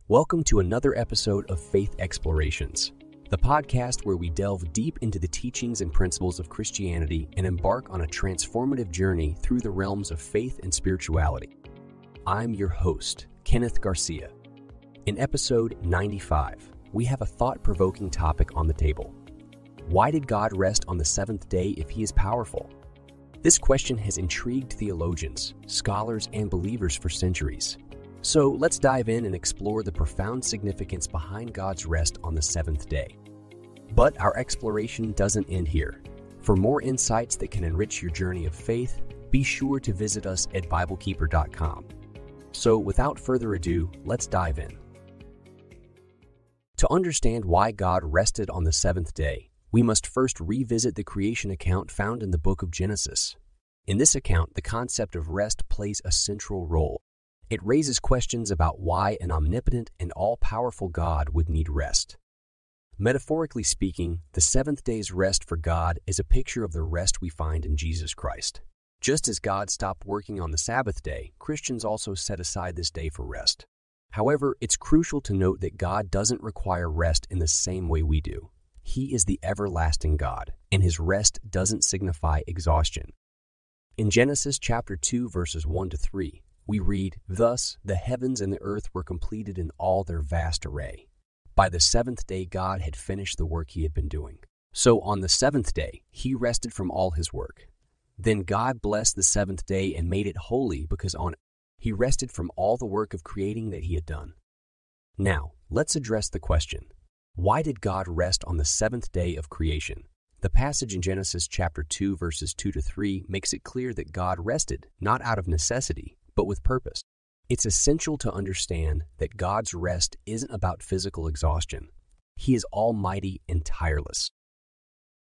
Welcome to another episode of Faith Explorations, the podcast where we delve deep into the teachings and principles of Christianity and embark on a transformative journey through the realms of faith and spirituality. I'm your host, Kenneth Garcia. In episode 95, we have a thought-provoking topic on the table. Why did God rest on the seventh day if He is powerful? This question has intrigued theologians, scholars, and believers for centuries. So let's dive in and explore the profound significance behind God's rest on the seventh day. But our exploration doesn't end here. For more insights that can enrich your journey of faith, be sure to visit us at BibleKeeper.com. So without further ado, let's dive in. To understand why God rested on the seventh day, we must first revisit the creation account found in the book of Genesis. In this account, the concept of rest plays a central role. It raises questions about why an omnipotent and all-powerful God would need rest. Metaphorically speaking, the seventh day's rest for God is a picture of the rest we find in Jesus Christ. Just as God stopped working on the Sabbath day, Christians also set aside this day for rest. However, it's crucial to note that God doesn't require rest in the same way we do. He is the everlasting God, and His rest doesn't signify exhaustion. In Genesis chapter 2, verses 1 to 3, we read, "Thus the heavens and the earth were completed in all their vast array. By the seventh day God had finished the work He had been doing. So on the seventh day He rested from all His work. Then God blessed the seventh day and made it holy because on it He rested from all the work of creating that He had done." Now, let's address the question, why did God rest on the seventh day of creation? The passage in Genesis chapter 2, verses 2 to 3 makes it clear that God rested, not out of necessity, but with purpose. It's essential to understand that God's rest isn't about physical exhaustion. He is almighty and tireless.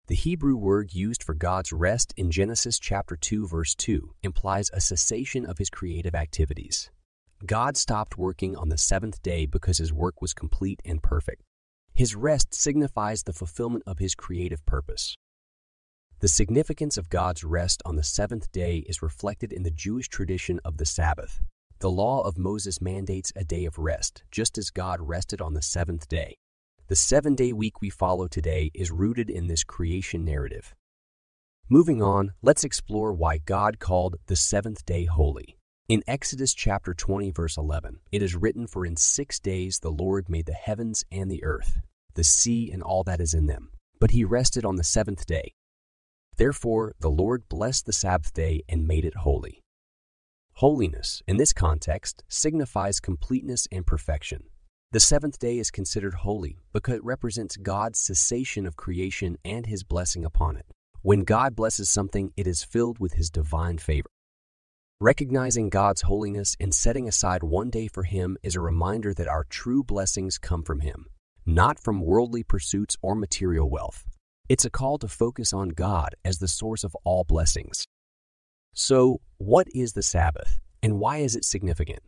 The Hebrew word used for God's rest in Genesis chapter 2, verse 2 implies a cessation of His creative activities. God stopped working on the seventh day because His work was complete and perfect. His rest signifies the fulfillment of His creative purpose. The significance of God's rest on the seventh day is reflected in the Jewish tradition of the Sabbath. The law of Moses mandates a day of rest, just as God rested on the seventh day. The 7-day week we follow today is rooted in this creation narrative. Moving on, let's explore why God called the seventh day holy. In Exodus chapter 20, verse 11, it is written, "For in 6 days the Lord made the heavens and the earth, the sea and all that is in them. But He rested on the seventh day. Therefore, the Lord blessed the Sabbath day and made it holy." Holiness, in this context, signifies completeness and perfection. The seventh day is considered holy because it represents God's cessation of creation and His blessing upon it. When God blesses something, it is filled with His divine favor. Recognizing God's holiness and setting aside one day for Him is a reminder that our true blessings come from Him, not from worldly pursuits or material wealth. It's a call to focus on God as the source of all blessings. So, what is the Sabbath, and why is it significant?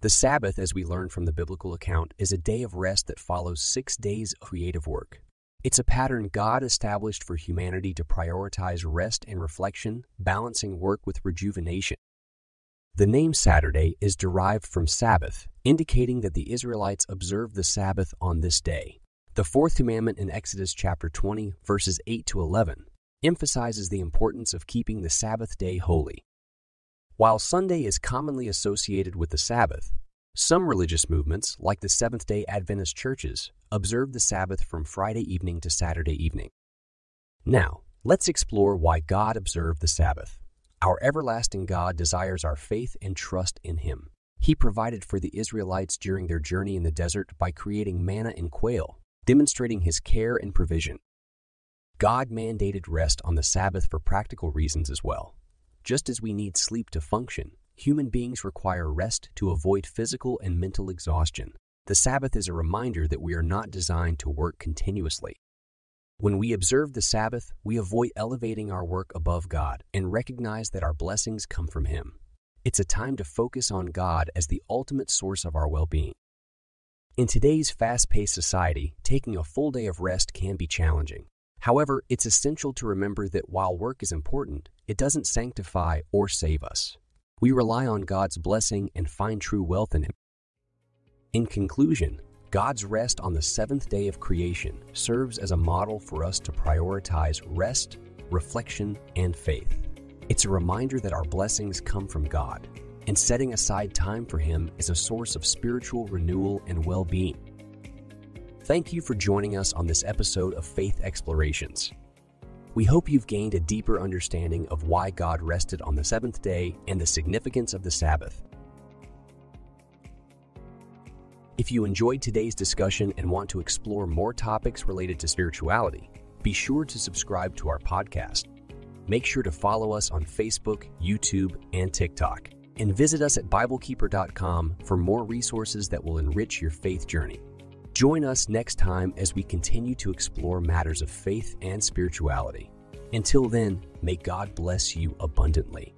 The Sabbath, as we learn from the biblical account, is a day of rest that follows 6 days of creative work. It's a pattern God established for humanity to prioritize rest and reflection, balancing work with rejuvenation. The name Saturday is derived from Sabbath, indicating that the Israelites observed the Sabbath on this day. The fourth commandment in Exodus chapter 20, verses 8 to 11, emphasizes the importance of keeping the Sabbath day holy. While Sunday is commonly associated with the Sabbath, some religious movements, like the Seventh-day Adventist churches, observe the Sabbath from Friday evening to Saturday evening. Now, let's explore why God observed the Sabbath. Our everlasting God desires our faith and trust in Him. He provided for the Israelites during their journey in the desert by creating manna and quail, demonstrating His care and provision. God mandated rest on the Sabbath for practical reasons as well. Just as we need sleep to function, human beings require rest to avoid physical and mental exhaustion. The Sabbath is a reminder that we are not designed to work continuously. When we observe the Sabbath, we avoid elevating our work above God and recognize that our blessings come from Him. It's a time to focus on God as the ultimate source of our well-being. In today's fast-paced society, taking a full day of rest can be challenging. However, it's essential to remember that while work is important, it doesn't sanctify or save us. We rely on God's blessing and find true wealth in Him. In conclusion, God's rest on the seventh day of creation serves as a model for us to prioritize rest, reflection, and faith. It's a reminder that our blessings come from God, and setting aside time for Him is a source of spiritual renewal and well-being. Thank you for joining us on this episode of Faith Explorations. We hope you've gained a deeper understanding of why God rested on the seventh day and the significance of the Sabbath. If you enjoyed today's discussion and want to explore more topics related to spirituality, be sure to subscribe to our podcast. Make sure to follow us on Facebook, YouTube, and TikTok, and visit us at BibleKeeper.com for more resources that will enrich your faith journey. Join us next time as we continue to explore matters of faith and spirituality. Until then, may God bless you abundantly.